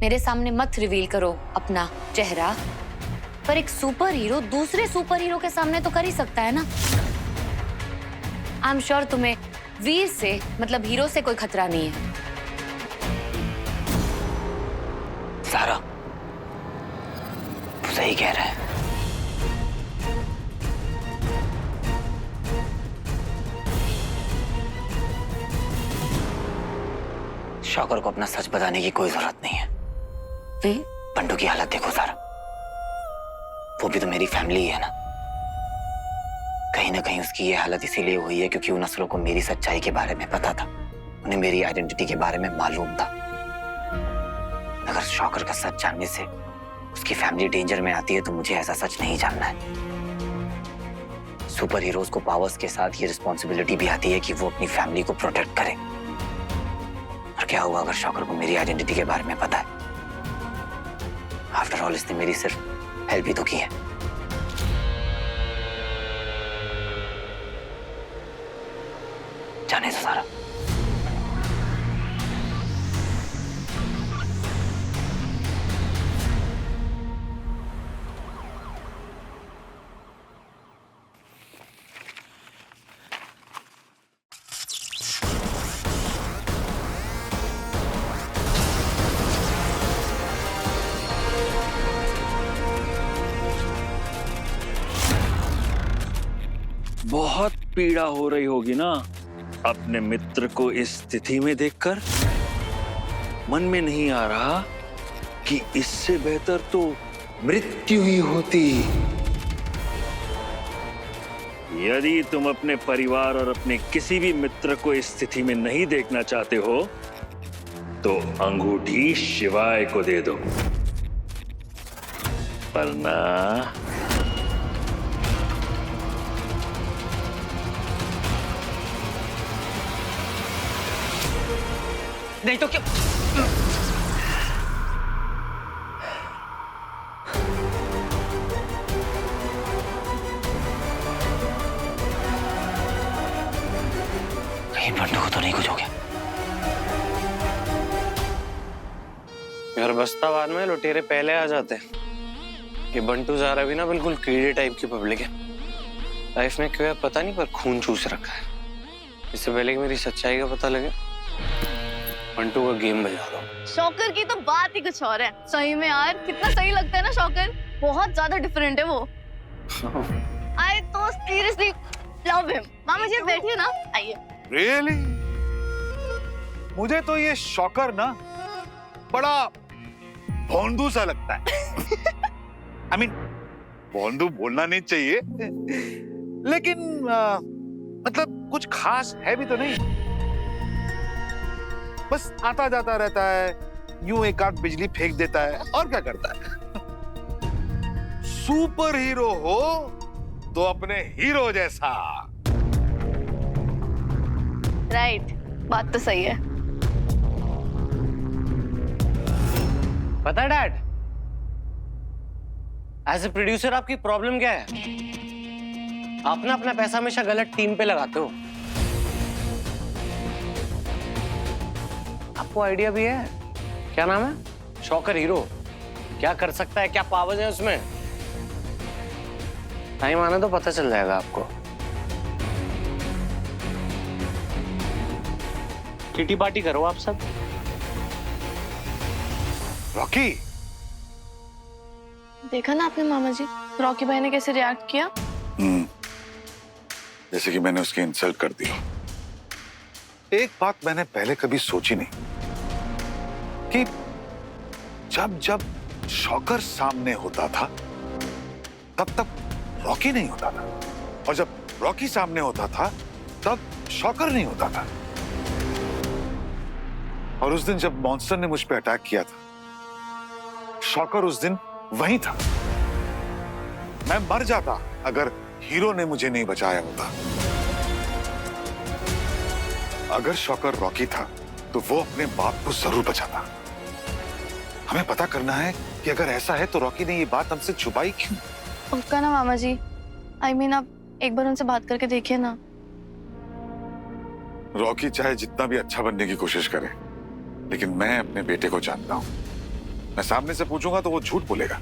मेरे सामने मत रिवील करो अपना चेहरा, पर एक सुपर हीरो दूसरे सुपर हीरो के सामने तो कर ही सकता है ना। आई एम श्योर तुम्हें वीर से मतलब हीरो से कोई खतरा नहीं है। सारा तू सही कह रहा है। शौकर को अपना सच बताने की कोई जरूरत नहीं है। बंटू की हालत देखो सारा, वो भी तो मेरी फैमिली ही है ना। कहीं ना कहीं उसकी ये हालत इसीलिए हुई है क्योंकि उन असलों को मेरी सच्चाई के बारे में पता था, उन्हें मेरी आइडेंटिटी के बारे में मालूम था। अगर शौकर का सच जानने से उसकी फैमिली डेंजर में आती है तो मुझे ऐसा सच नहीं जानना है। सुपर हीरोज को पावर्स के साथ ये रिस्पॉन्सिबिलिटी भी आती है कि वो अपनी फैमिली को प्रोटेक्ट करे। और क्या हुआ अगर शौकर को मेरी आइडेंटिटी के बारे में पता है? आफ्टर ऑल इसने मेरी सिर्फ हेल्प ही तो की है। जाने दो सारा। बहुत पीड़ा हो रही होगी ना अपने मित्र को इस स्थिति में देखकर। मन में नहीं आ रहा कि इससे बेहतर तो मृत्यु ही होती। यदि तुम अपने परिवार और अपने किसी भी मित्र को इस स्थिति में नहीं देखना चाहते हो तो अंगूठी शिवाय को दे दो, वरना नहीं तो क्या? कहीं बंटू को तो नहीं कुछ हो गया? यार बस्ताबाद में लुटेरे पहले आ जाते हैं। ये बंटू ज़ारा भी ना बिल्कुल कीड़े टाइप की पब्लिक है। लाइफ में क्यों है पता नहीं, पर खून चूस रखा है। इससे पहले कि मेरी सच्चाई का पता लगे बंटू का गेम बजा दो। शौकर की तो बात ही कुछ और है। सही में यार कितना सही लगता है ना शौकर, बहुत ज्यादा डिफरेंट है वो। आई तो सीरियसली लव हिम। मामा जी बैठिए ना, आइए। रियली? मुझे तो ये शौकर ना बड़ा भोंदू सा लगता है। आई मीन भोंदू बोलना नहीं चाहिए, लेकिन मतलब कुछ खास है भी तो नहीं। बस आता जाता रहता है, यूं एक आध बिजली फेंक देता है और क्या करता है। सुपर हीरो हो तो अपने हीरो जैसा। राइट, बात तो सही है। पता है डैड, एज ए प्रोड्यूसर आपकी प्रॉब्लम क्या है? आप ना अपना पैसा हमेशा गलत टीम पे लगाते हो। आपको आइडिया भी है? क्या नाम है? शौकर हीरो। क्या कर सकता है, क्या पावर्स है उसमें? टाइम आना तो पता चल जाएगा आपको। किटी पार्टी करो आप सब। रॉकी, देखा ना आपने मामा जी, रॉकी भाई ने कैसे रिएक्ट किया। जैसे कि मैंने उसकी इंसल्ट कर दी। एक बात मैंने पहले कभी सोची नहीं कि जब जब शौकर सामने होता था तब तक रॉकी नहीं होता था, और जब रॉकी सामने होता था तब शौकर नहीं होता था। और उस दिन जब मॉन्स्टर ने मुझ पे अटैक किया था, शौकर उस दिन वहीं था। मैं मर जाता अगर हीरो ने मुझे नहीं बचाया होता। अगर शौकर रॉकी था तो वो अपने बाप को जरूर बचाता। हमें पता करना है कि अगर ऐसा है तो रॉकी ने ये बात हमसे छुपाई क्यों। पक्का ना मामा जी? आई मीन आप एक बार उनसे बात करके देखिए ना। रॉकी चाहे जितना भी अच्छा बनने की कोशिश करे, लेकिन मैं अपने बेटे को जानता हूं। मैं सामने से पूछूंगा तो वो झूठ बोलेगा।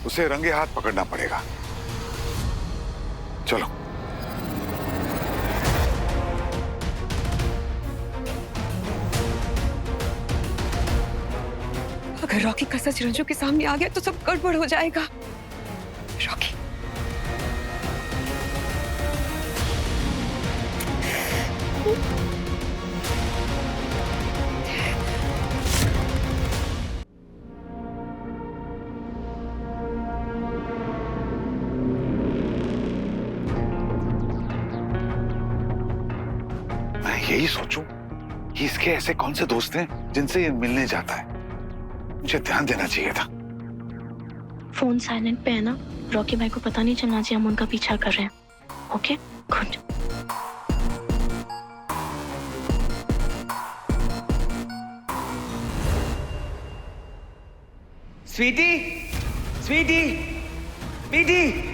उसे रंगे हाथ पकड़ना पड़ेगा। चलो। अगर रॉकी का सच रंजू के सामने आ गया तो सब गड़बड़ हो जाएगा। रॉकी मैं यही सोचूं कि इसके ऐसे कौन से दोस्त हैं जिनसे ये मिलने जाता है। मुझे ध्यान देना चाहिए था। फोन साइलेंट पे है ना, रॉकी भाई को पता नहीं चलना चाहिए हम उनका पीछा कर रहे हैं। Okay good. Sweetie, sweetie, sweetie.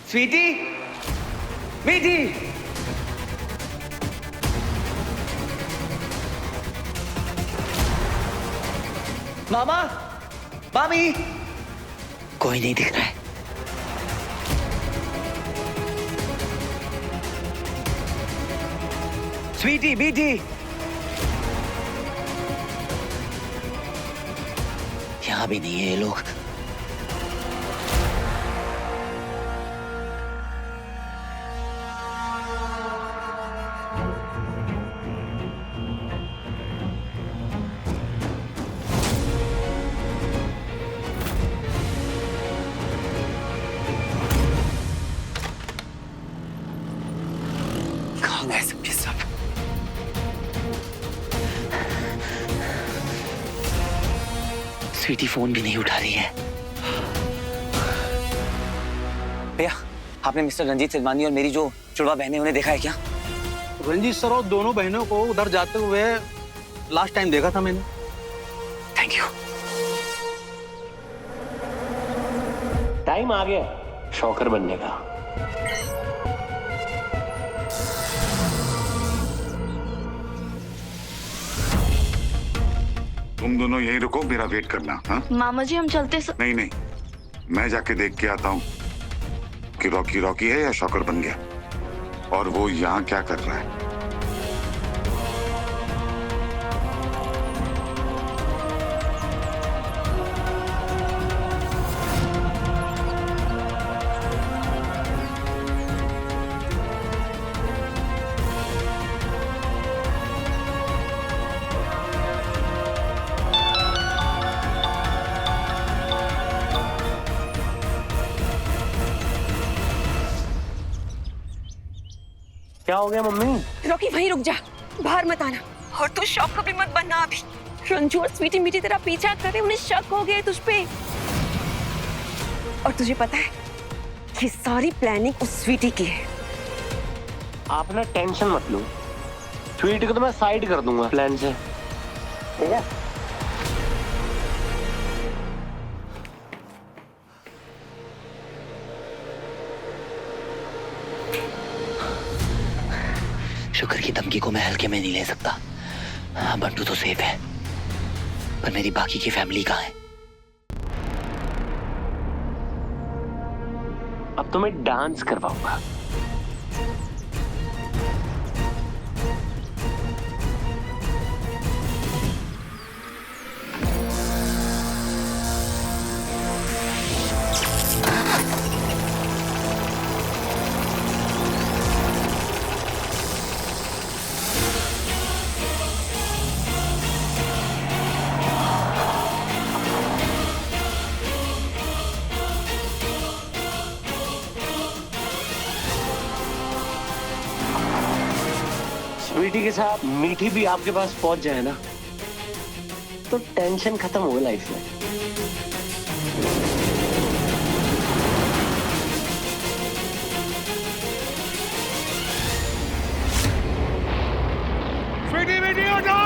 Sweetie, sweetie. मामा, मामी। कोई नहीं दिख रहा है। स्वीटी, बीटी। यहां भी नहीं है ये लोग। कहाँ गए सबके सब? स्वीटी फोन भी नहीं उठा रही है। भैया, आपने मिस्टर रंजीत सिलवानी और मेरी जो जुड़वा बहनें उन्हें देखा है क्या? रंजीत सर और दोनों बहनों को उधर जाते हुए लास्ट टाइम देखा था मैंने। Thank you. टाइम आ गया शॉकर बनने का। तुम दोनों यहीं रुको, मेरा वेट करना। हाँ? मामा जी हम चलते नहीं नहीं, मैं जाके देख के आता हूँ कि रॉकी रॉकी है या शॉकर बन गया, और वो यहाँ क्या कर रहा है। क्या हो गया मम्मी? रॉकी वहीं रुक जा, बाहर मत आना। और तू शौक कभी मत बनना अभी। रंजू और स्वीटी मीठी तेरा पीछा कर रहे, उन्हें शक हो गया तुझ पे। और तुझे पता है ये सारी प्लानिंग उस स्वीटी की है। आप ना टेंशन मत लो, स्वीटी को तो मैं साइड कर दूंगा प्लान से। ठीक है? शुक्र की धमकी को मैं हल्के में नहीं ले सकता। हाँ, बंटू तो सेफ है, पर मेरी बाकी की फैमिली कहाँ है? अब तो मैं डांस करवाऊंगा। स्वीटी के साथ मीठी भी आपके पास पहुंच जाए ना, तो टेंशन खत्म हो गई लाइफ में। स्वीटी बेटी उठो!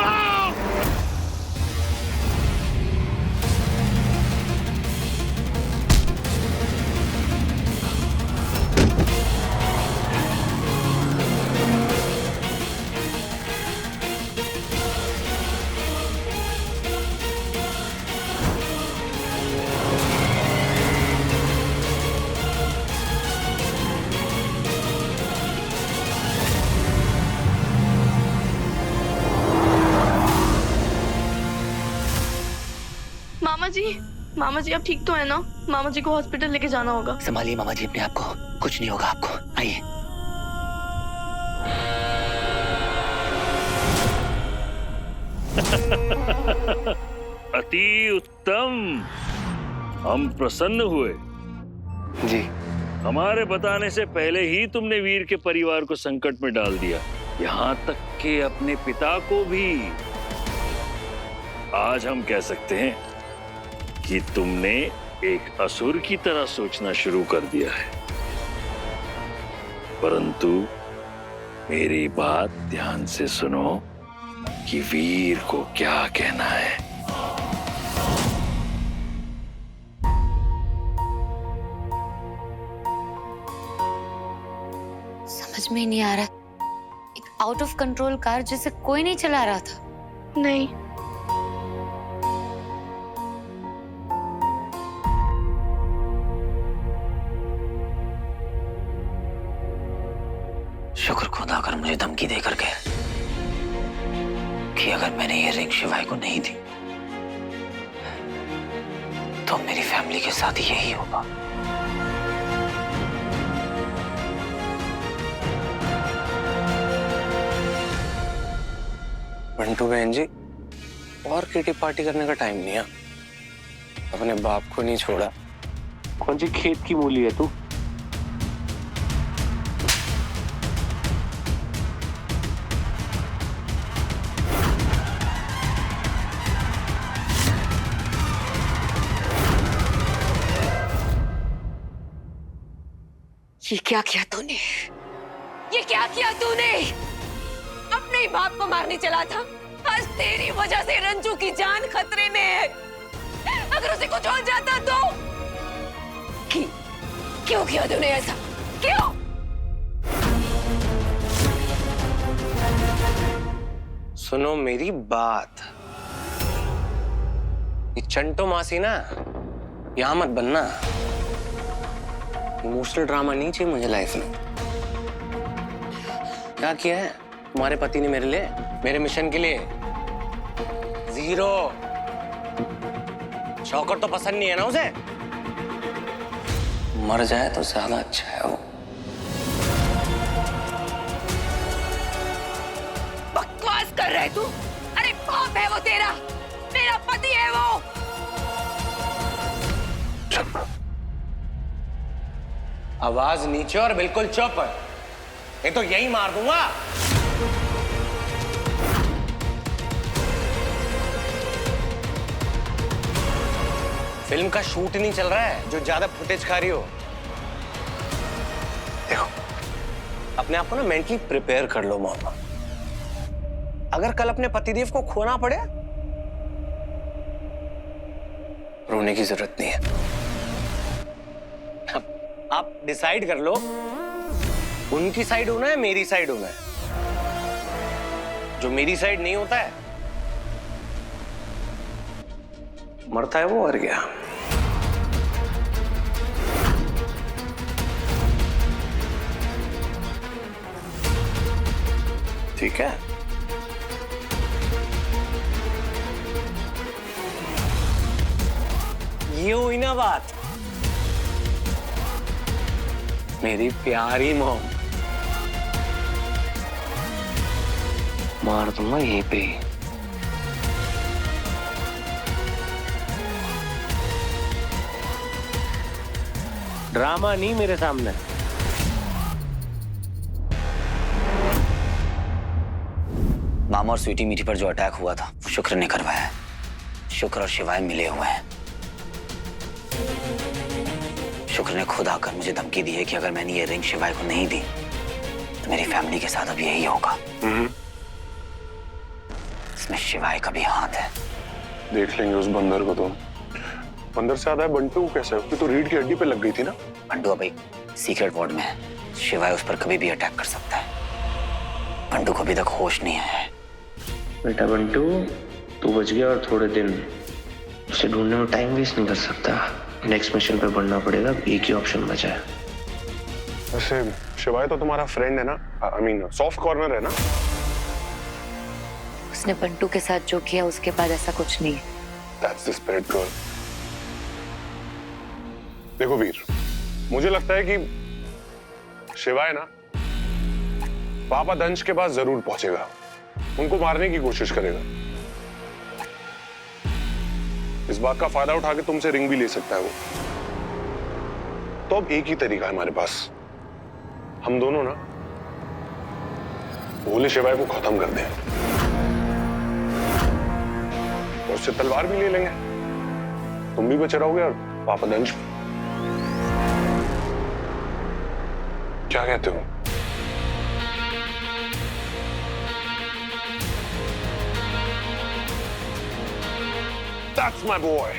मामा जी अब ठीक तो है ना? मामा जी को हॉस्पिटल लेके जाना होगा। संभालिए मामा जी अपने आप को, कुछ नहीं होगा आपको, आइए। अति उत्तम, हम प्रसन्न हुए। जी। हमारे बताने से पहले ही तुमने वीर के परिवार को संकट में डाल दिया, यहाँ तक कि अपने पिता को भी। आज हम कह सकते हैं कि तुमने एक असुर की तरह सोचना शुरू कर दिया है। परंतु मेरी बात ध्यान से सुनो कि वीर को क्या कहना है। समझ में ही नहीं आ रहा, एक आउट ऑफ कंट्रोल कार जिसे कोई नहीं चला रहा था। नहीं, शुक्र खुदा कर मुझे धमकी देकर गए कि अगर मैंने ये रिंग शिवाय को नहीं दी तो मेरी फैमिली के साथ यही होगा। बंटू बहन जी, और किटी पार्टी करने का टाइम नहीं है। अपने बाप को नहीं छोड़ा। कौन सी खेत की मूली है तू? ये क्या किया तूने? ये क्या किया तूने? अपने ही बाप को मारने चला था। आज तेरी वजह से रंजू की जान खतरे में है। अगर उसे कुछ हो जाता तो क्यों किया तूने ऐसा? क्यों? सुनो मेरी बात। ये चंटो मासी ना, यहाँ मत बनना। इमोशनल ड्रामा नहीं चाहिए मुझे लाइफ में। क्या किया है तुम्हारे पति ने मेरे लिए, मेरे मिशन के लिए? जीरो। शौकत तो पसंद नहीं है ना उसे? मर जाए तो ज्यादा अच्छा है वो। बकवास कर रहे तू? अरे बाप है वो तेरा, मेरा पति है वो। चुप। आवाज नीचे और बिल्कुल चुप। ये तो यही मार दूंगा। फिल्म का शूट नहीं चल रहा है जो ज्यादा फुटेज खा रही हो। देखो, अपने आप को ना मेंटली प्रिपेयर कर लो मामा। अगर कल अपने पतिदेव को खोना पड़े, रोने की जरूरत नहीं है। आप डिसाइड कर लो, उनकी साइड होना है, मेरी साइड होना है। जो मेरी साइड नहीं होता है, मरता है वो, और गया। ठीक है? ये हुई ना बात, मेरी प्यारी मॉम। मार दूंगा यहीं पे। ड्रामा नहीं मेरे सामने। मामा और स्वीटी मीठी पर जो अटैक हुआ था वो शुक्र ने करवाया है। शुक्र और शिवाय मिले हुए हैं। शुक्र ने खुद आकर मुझे धमकी दी है कि अगर मैंने ये रिंग शिवाय को नहीं दी तो मेरी फैमिली के साथ अब यही होगा। इसमें शिवाय का भी हाथ है। देख लेंगे उस बंदर को। तो बंदर से ज्यादा है बंटू कैसे? उसकी तो रीढ़ की हड्डी पे लग गई थी ना। बंटू अब एक सीक्रेट वार्ड में है। शिवाय उस पर कभी भी अटैक कर सकता है। बंटू को अभी तक होश नहीं आया है। बेटा बंटू, तू बच गया और थोड़े दिन उसे ढूंढने में टाइम वेस्ट नहीं कर सकता। नेक्स्ट मिशन पे बढ़ना पड़ेगा। एक ही ऑप्शन बचा है। वैसे शिवाय तो तुम्हारा फ्रेंड है ना, आई मीन सॉफ्ट कॉर्नर है ना। उसने बंटू के साथ जो किया उसके बाद ऐसा कुछ नहीं है। That's the spirit girl. देखो वीर, मुझे लगता है कि शिवाय ना पापा दंश के पास जरूर पहुंचेगा, उनको मारने की कोशिश करेगा। इस बात का फायदा उठा के तुमसे रिंग भी ले सकता है वो। तो अब एक ही तरीका है हमारे पास, हम दोनों ना भोले शिवाय को खत्म कर दें और उससे तलवार भी ले लेंगे, तुम भी बचे रहोगे और पापा दंश भी। क्या कहते हो? That's my boy.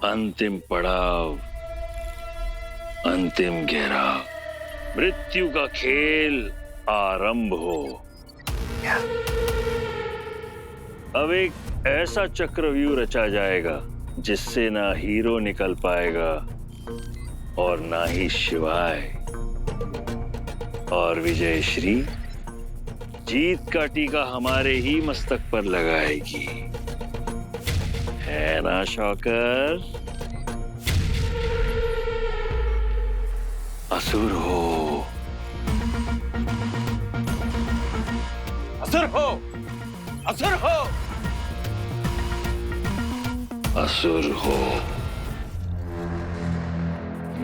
अंतिम पड़ाव, अंतिम घेराव, मृत्यु का खेल आरंभ हो। अब एक ऐसा चक्रव्यूह रचा जाएगा जिससे ना हीरो निकल पाएगा और ना ही शिवाय, और विजयश्री जीत का टीका हमारे ही मस्तक पर लगाएगी, है ना शौकर? असुर हो, असुर हो, असुर हो, असुर हो।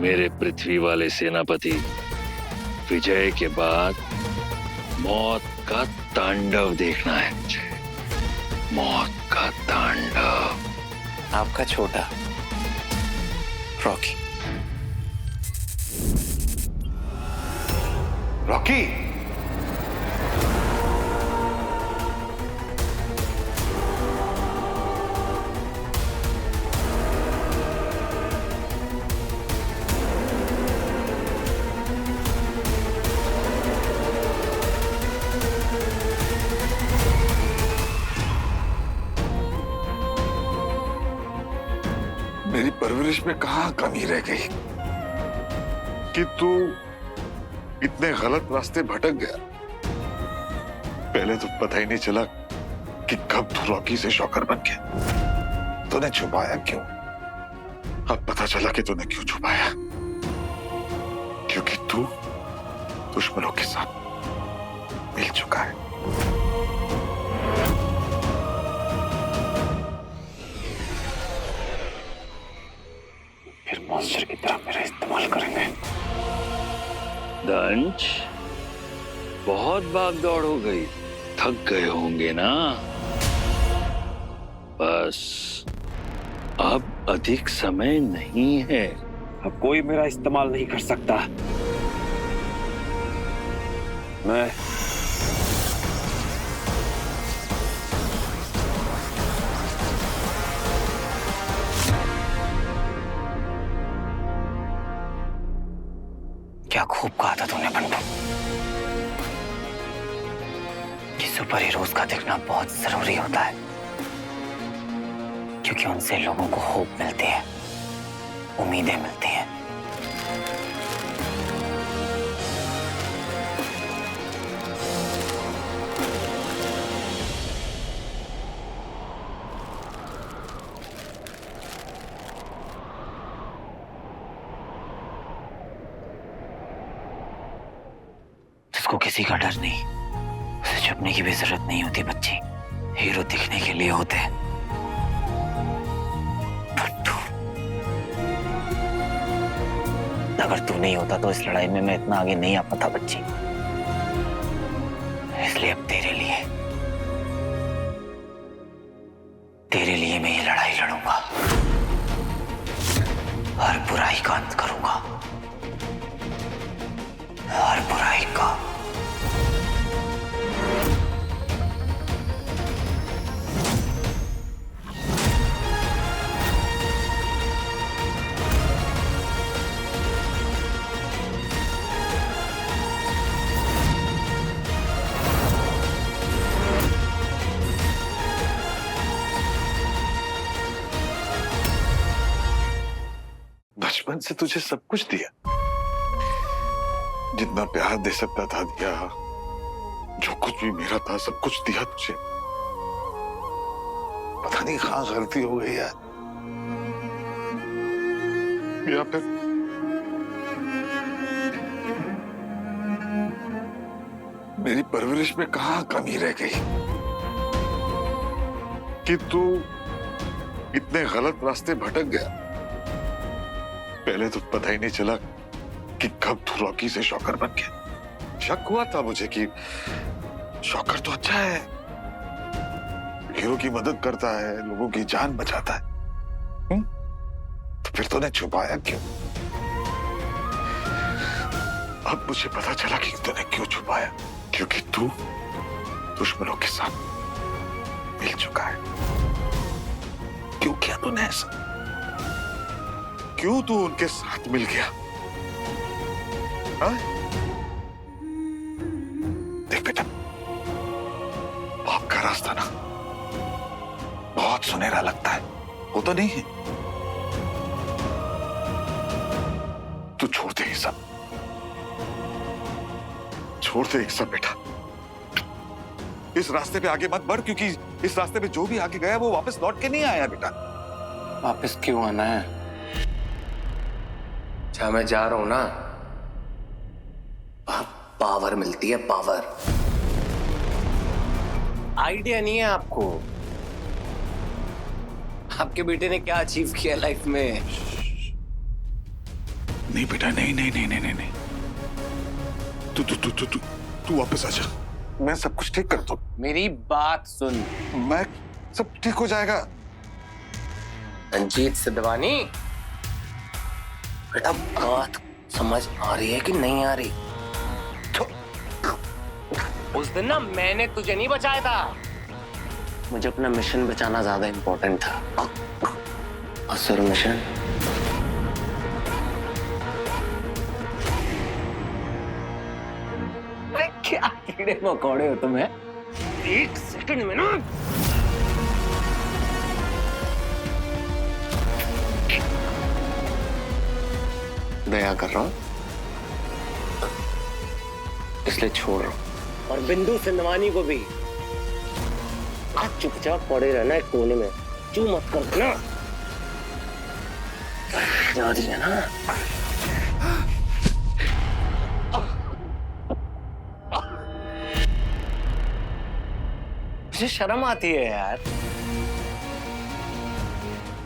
मेरे पृथ्वी वाले सेनापति, विजय के बाद मौत का तांडव देखना है मुझे, मौत का तांडव। आपका छोटा रॉकी। रॉकी, मेरी परवरिश में कहां कमी रह गई कि तू इतने गलत रास्ते भटक गया। पहले तो पता ही नहीं चला कि कब तू रॉकी से शौकर बन गया। तूने छुपाया क्यों? अब पता चला कि तूने क्यों छुपाया, क्योंकि तू दुश्मनों के साथ मिल चुका है। फिर मॉन्स्टर की तरह मेरा इस्तेमाल करेंगे। दंश, बहुत भाग दौड़ हो गई, थक गए होंगे ना? बस अब अधिक समय नहीं है। अब कोई मेरा इस्तेमाल नहीं कर सकता। मैं क्या खूब कहा था तूने बंटू कि सुपर हीरोज का दिखना बहुत जरूरी होता है, क्योंकि उनसे लोगों को होप मिलती है, उम्मीदें मिलती हैं। जिसको किसी का डर नहीं, उसे छुपने की भी जरूरत नहीं होती बच्ची। हीरो दिखने के लिए होते हैं। अगर तू नहीं होता तो इस लड़ाई में मैं इतना आगे नहीं आ पाता बच्ची। इसलिए अब तेरे लिए मैं ये लड़ाई लड़ूंगा, हर बुराई का अंत करूंगा, हर बुराई का। बचपन से तुझे सब कुछ दिया, जितना प्यार दे सकता था दिया, जो कुछ भी मेरा था सब कुछ दिया तुझे। पता नहीं कहाँ गलती हो गई यार, या फिर मेरी परवरिश में कहाँ कमी रह गई कि तू इतने गलत रास्ते भटक गया। पहले तो पता ही नहीं चला कि कब तू रॉकी से शॉकर बन गया। शक हुआ था मुझे कि शॉकर तो अच्छा है, हीरो की मदद करता है, लोगों की जान बचाता है। तो फिर तूने छुपाया क्यों? अब मुझे पता चला कि तूने क्यों छुपाया, क्योंकि तू दुश्मनों के साथ मिल चुका है। क्यों किया तूने ऐसा? क्यों तू उनके साथ मिल गया? हाँ? देख बेटा, बाप का रास्ता ना बहुत सुनहरा लगता है, वो तो नहीं है। तू छोड़ दे ये सब, छोड़ दे ये सब बेटा। इस रास्ते पे आगे मत बढ़, क्योंकि इस रास्ते पे जो भी आगे गया वो वापस लौट के नहीं आया बेटा। वापस क्यों आना है? जहां मैं जा रहा हूं ना, पावर मिलती है, पावर। आइडिया नहीं है आपको आपके बेटे ने क्या अचीव किया लाइफ में? नहीं बेटा, नहीं नहीं नहीं नहीं नहीं, तू तू तू तू तू तू वापस आ जा, मैं सब कुछ ठीक कर दूं। मेरी बात सुन, मैं सब ठीक हो जाएगा। रंजीत सिद्धवानी, बेटा बात समझ आ रही है कि नहीं आ रही? उस दिन ना मैंने तुझे नहीं बचाया था, मुझे अपना मिशन बचाना ज्यादा इंपॉर्टेंट था। असुर मिशन क्या कीड़े मकोड़े हो तुम्हें? एक सेकंड में ना दया कर रहा हूं, इसलिए छोड़ रहा हूं। और बिंदु सिंधवानी को भी आज चुपचाप पड़े रहना एक कोने में, चू मत कर ना, याद है ना? मुझे शर्म आती है यार,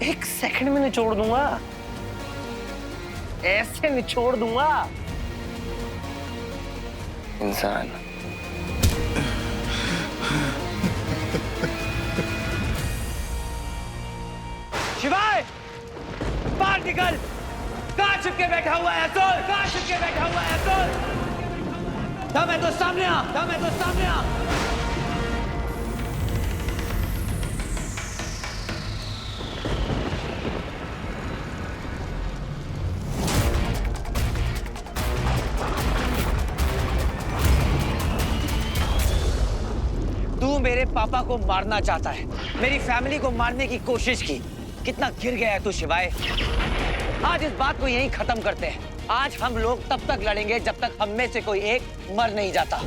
एक सेकंड में निचोड़ दूंगा, ऐसे निचोड़ दूंगा। इंसान शिवाय, बाहर निकल! कहां छिपके बैठा हुआ है असुर? कहां छिपके बैठा हुआ है असुर? दम है तो सामने आ, दम है तो सामने आ। तू मेरे पापा को मारना चाहता है, मेरी फैमिली को मारने की कोशिश की। कितना गिर गया है तू शिवाय। आज इस बात को यहीं खत्म करते हैं। आज हम लोग तब तक लड़ेंगे जब तक हम में से कोई एक मर नहीं जाता।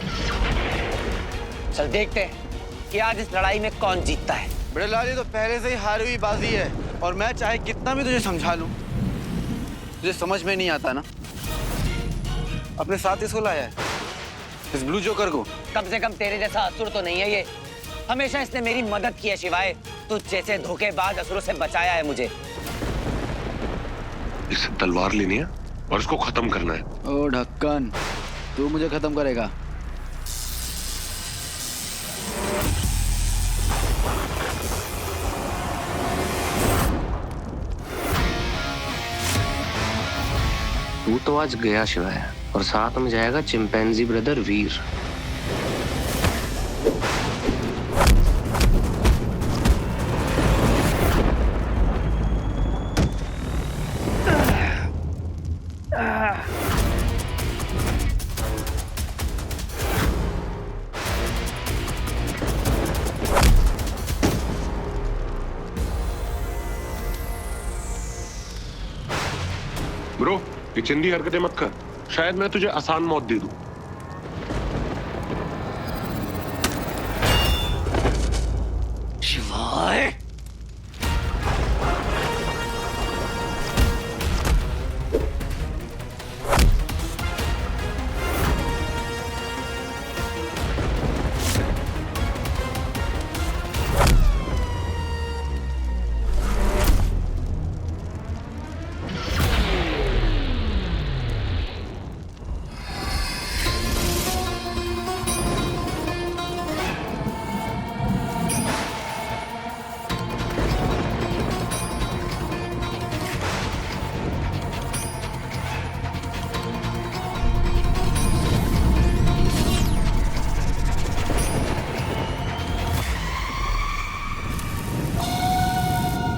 चल देखते हैं कि आज इस लड़ाई में कौन जीतता है। बड़े लाल, ये तो पहले से ही हारी हुई बाजी है, और मैं चाहे कितना भी तुझे समझा लूं, तुझे समझ में नहीं आता ना। अपने साथ इसको लाया है, इस ब्लू जोकर को। कम से कम तेरे जैसा असुर तो नहीं है ये। हमेशा इसने मेरी मदद की है शिवाय। तू जैसे धोखेबाज असुरों से बचाया है मुझे। इसे तलवार लेनी है और इसको खत्म करना है। ओ ढक्कन, तू मुझे खत्म करेगा? तू तो आज गया शिवाय, और साथ में जाएगा चिंपैंजी ब्रदर वीर। ब्रो, ये चिंदी हरकतें मत कर, शायद मैं तुझे आसान मौत दे दूं। शिवाय।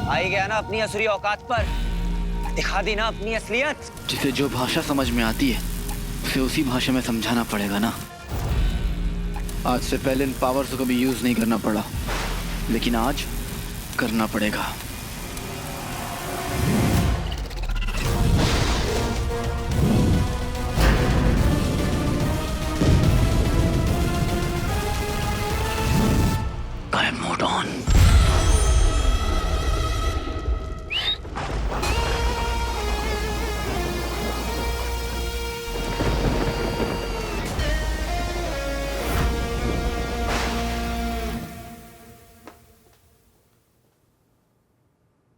आई गया ना अपनी असली औकात पर, दिखा दी ना अपनी असलियत। जिसे जो भाषा समझ में आती है उसे उसी भाषा में समझाना पड़ेगा ना। आज से पहले इन पावर्स को कभी यूज नहीं करना पड़ा, लेकिन आज करना पड़ेगा। Mode on.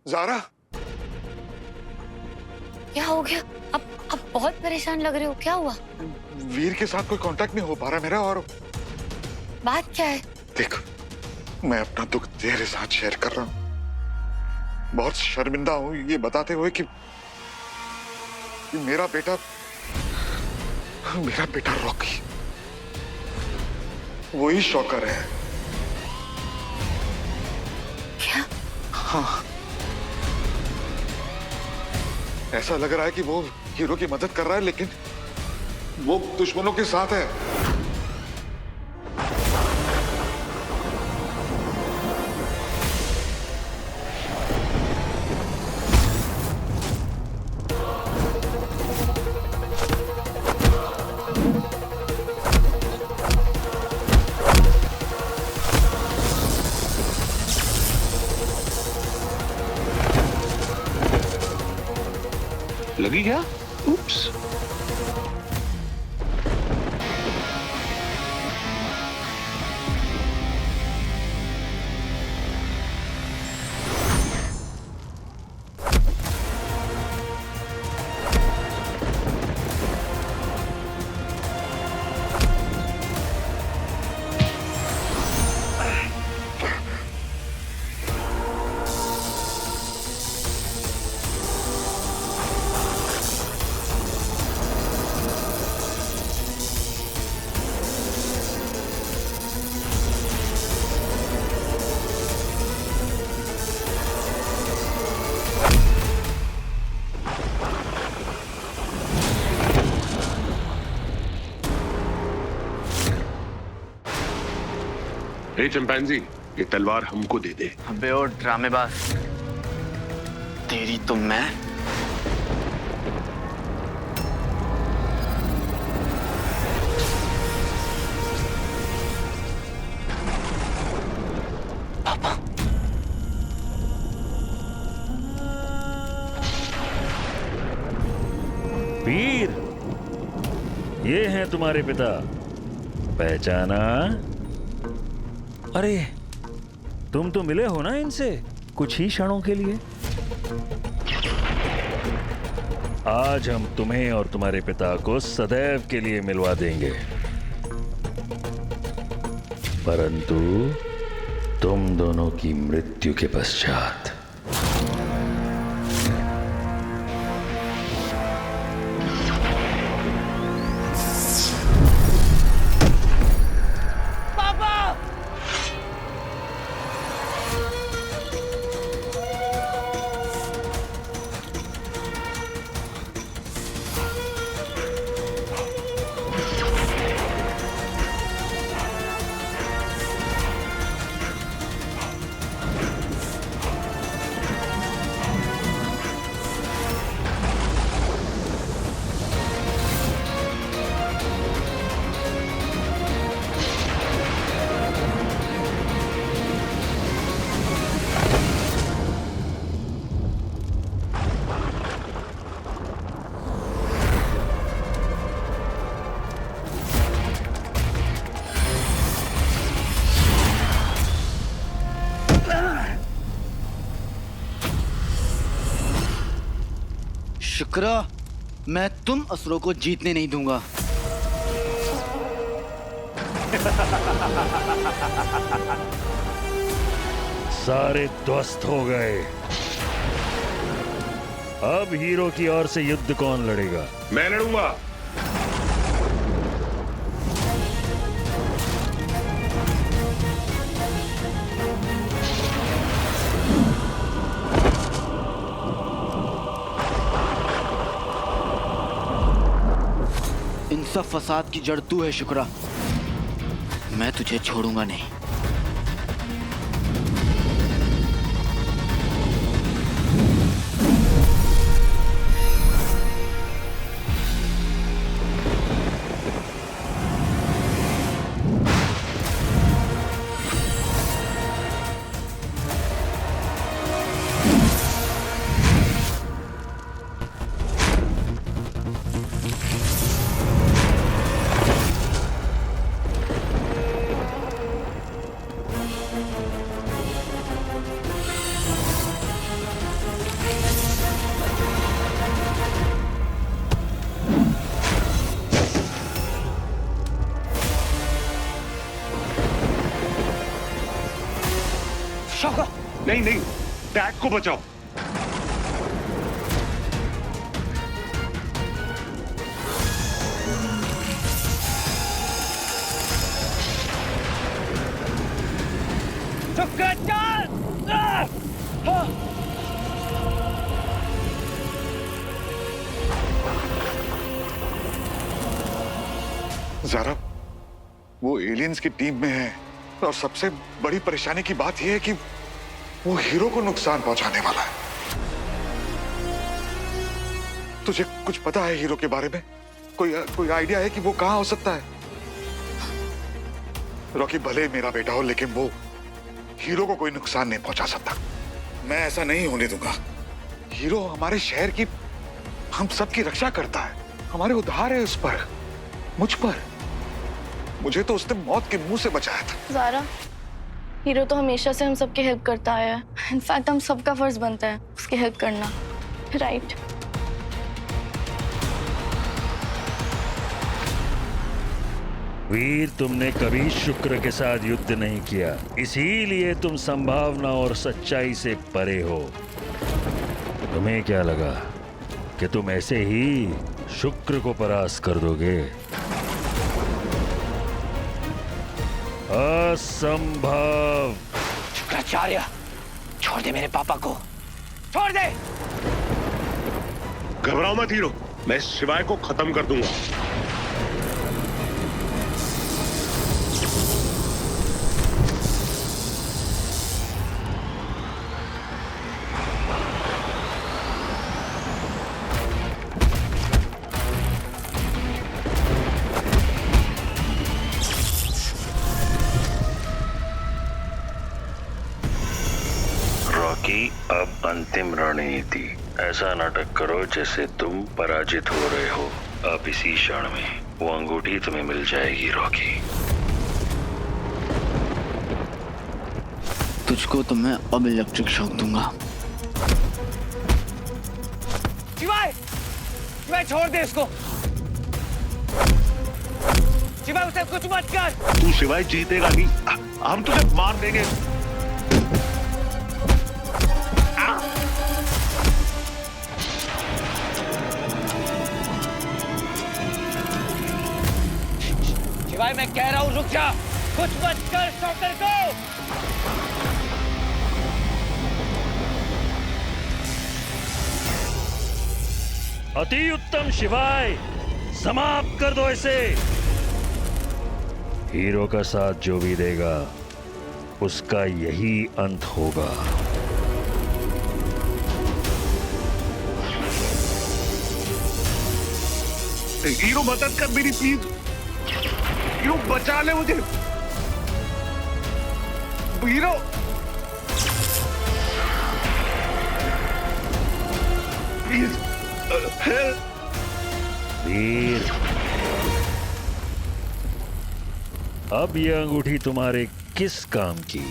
ज़ारा, क्या हो गया? अब बहुत परेशान लग रहे हो, क्या हुआ? वीर के साथ कोई कांटेक्ट नहीं हो पा रहा मेरा। और बात क्या है? देख, मैं अपना दुख तेरे साथ शेयर कर रहा हूं। बहुत शर्मिंदा हूं ये बताते हुए कि मेरा बेटा रॉकी वही शॉकर है। क्या? हाँ, ऐसा लग रहा है कि वो हीरो की मदद कर रहा है, लेकिन वो दुश्मनों के साथ है। लगी क्या? उप्स। चिंपैंजी, ये तलवार हमको दे दे। अबे ओ ड्रामेबाज, तेरी तो मैं। पापा, वीर, ये हैं तुम्हारे पिता, पहचाना? अरे, तुम तो मिले हो ना इनसे कुछ ही क्षणों के लिए। आज हम तुम्हें और तुम्हारे पिता को सदैव के लिए मिलवा देंगे, परंतु तुम दोनों की मृत्यु के पश्चात। शुक्रा, मैं तुम असुरों को जीतने नहीं दूंगा। सारे ध्वस्त हो गए। अब हीरो की ओर से युद्ध कौन लड़ेगा? मैं लड़ूंगा। इन सब फसाद की जड़ तू है शुक्रा। मैं तुझे छोड़ूंगा नहीं। नहीं नहीं, डैड को बचाओ। ज़ारा, वो एलियंस की टीम में है और सबसे बड़ी परेशानी की बात यह है कि वो हीरो को नुकसान पहुंचाने वाला है। तुझे कुछ पता है हीरो के बारे में? कोई आइडिया है कि वो कहां हो सकता है? रॉकी भले मेरा बेटा हो, लेकिन वो हीरो को कोई नुकसान नहीं पहुंचा सकता। मैं ऐसा नहीं होने दूंगा। हीरो हमारे शहर की, हम सबकी रक्षा करता है। हमारे उधार है उस पर, मुझ पर। मुझे तो उसने मौत के मुंह से बचाया था। ज़ारा, हीरो तो हमेशा से हम सबकी हेल्प करता आया है। इनफैक्ट हम सबका फर्ज बनता है उसकी हेल्प करना, राइट? वीर, तुमने कभी शुक्र के साथ युद्ध नहीं किया, इसीलिए तुम संभावना और सच्चाई से परे हो। तुम्हें क्या लगा कि तुम ऐसे ही शुक्र को परास्त कर दोगे? असंभव। शुक्राचार्य, छोड़ दे मेरे पापा को, छोड़ दे। घबराओ मत हीरो, मैं इस शिवाय को खत्म कर दूंगा। अब अंतिम रणनीति। ऐसा नाटक करो जैसे तुम पराजित हो रहे हो। अब इसी क्षण में वो अंगूठी तुम्हें मिल जाएगी रॉकी। तुझको तो मैं अब इलेक्ट्रिक शॉक दूंगा। शिवाय, शिवाय छोड़ दे इसको। शिवाय, उसे कुछ मत कर। तू शिवाय जीतेगा नहीं, हम तुझे मार देंगे। शिवाय, मैं कह रहा हूं रुक जा, कुछ मत कर शॉकर को। अति उत्तम शिवाय, समाप्त कर दो इसे। हीरो का साथ जो भी देगा उसका यही अंत होगा। हीरो मदद कर मेरी प्लीज, हीरो बचा ले मुझे, हीरो। Please help. वीर, अब यह अंगूठी तुम्हारे किस काम की,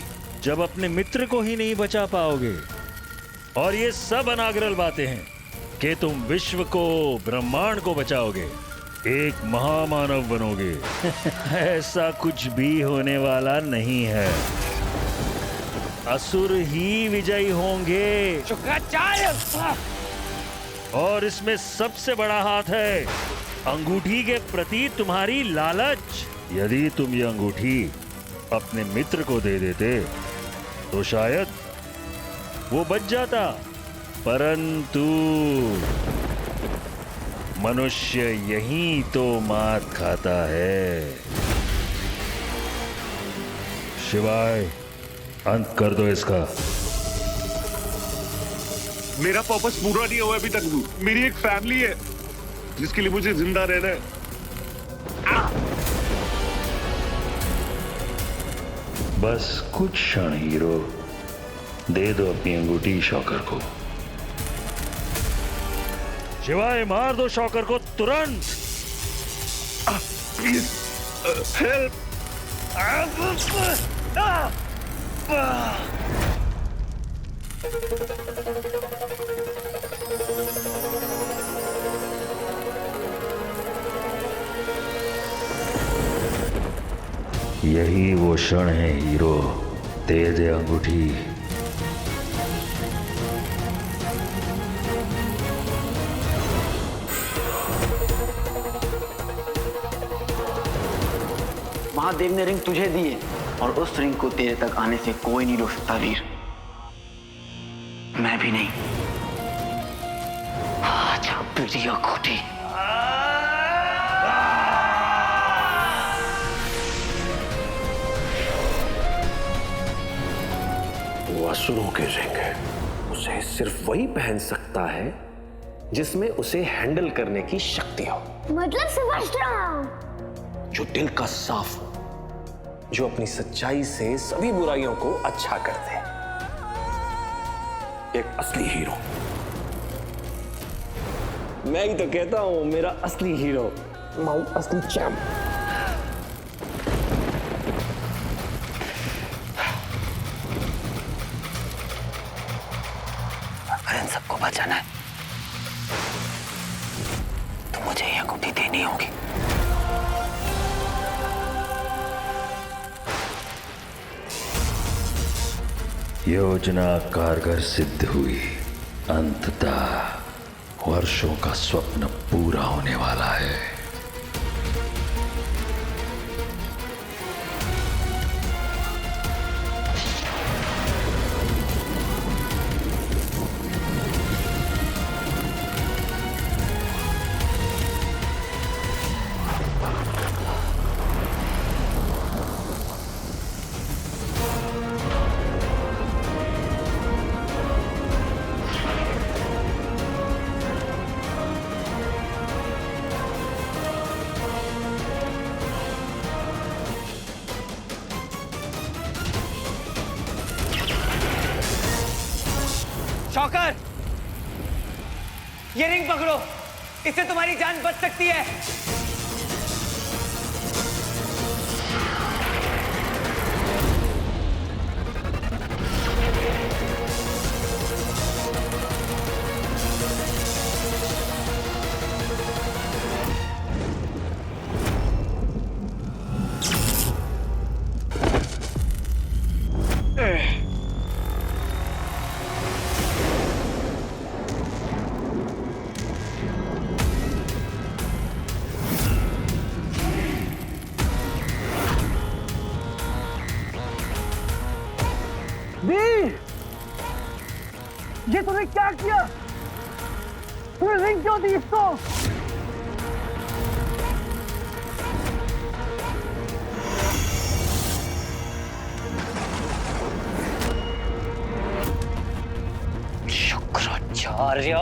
जब अपने मित्र को ही नहीं बचा पाओगे? और ये सब अनागरल बातें हैं। कि तुम विश्व को, ब्रह्मांड को बचाओगे, एक महामानव बनोगे। ऐसा कुछ भी होने वाला नहीं है। असुर ही विजयी होंगे। शुक्राचार्य! और इसमें सबसे बड़ा हाथ है अंगूठी के प्रति तुम्हारी लालच। यदि तुम ये अंगूठी अपने मित्र को दे देते तो शायद वो बच जाता, परंतु मनुष्य यही तो मात खाता है। शिवाय, अंत कर दो इसका। मेरा पर्पस पूरा नहीं हुआ अभी तक। मेरी एक फैमिली है जिसके लिए मुझे जिंदा रहना है। बस कुछ क्षण हीरो, दे दो अपनी अंगूठी शॉकर को। शिवाय, मार दो शॉकर को तुरंत। Please help. यही वो क्षण है हीरो, दे दे अंगूठी। महादेव ने रिंग तुझे दी है और उस रिंग को तेरे तक आने से कोई नहीं रोक सकता वीर, मैं भी नहीं। आजा प्रिय खोटी। वो असुरों के रिंग है, उसे सिर्फ वही पहन सकता है जिसमें उसे हैंडल करने की शक्ति हो। मतलब समझ रहा हूँ, जो दिल का साफ हो, जो अपनी सच्चाई से सभी बुराइयों को अच्छा कर दे। एक असली हीरो। मैं ही तो कहता हूं, मेरा असली हीरो, माई असली चैंप। अगर इन सबको बचाना है तो मुझे यह अंगूठी देनी होगी। योजना कारगर सिद्ध हुई। अंततः वर्षों का स्वप्न पूरा होने वाला है। शॉकर, ये रिंग पकड़ो, इससे तुम्हारी जान बच सकती है। ये तूने क्या किया? तूने रिंग क्यों दी इसको? शुक्राचार्य,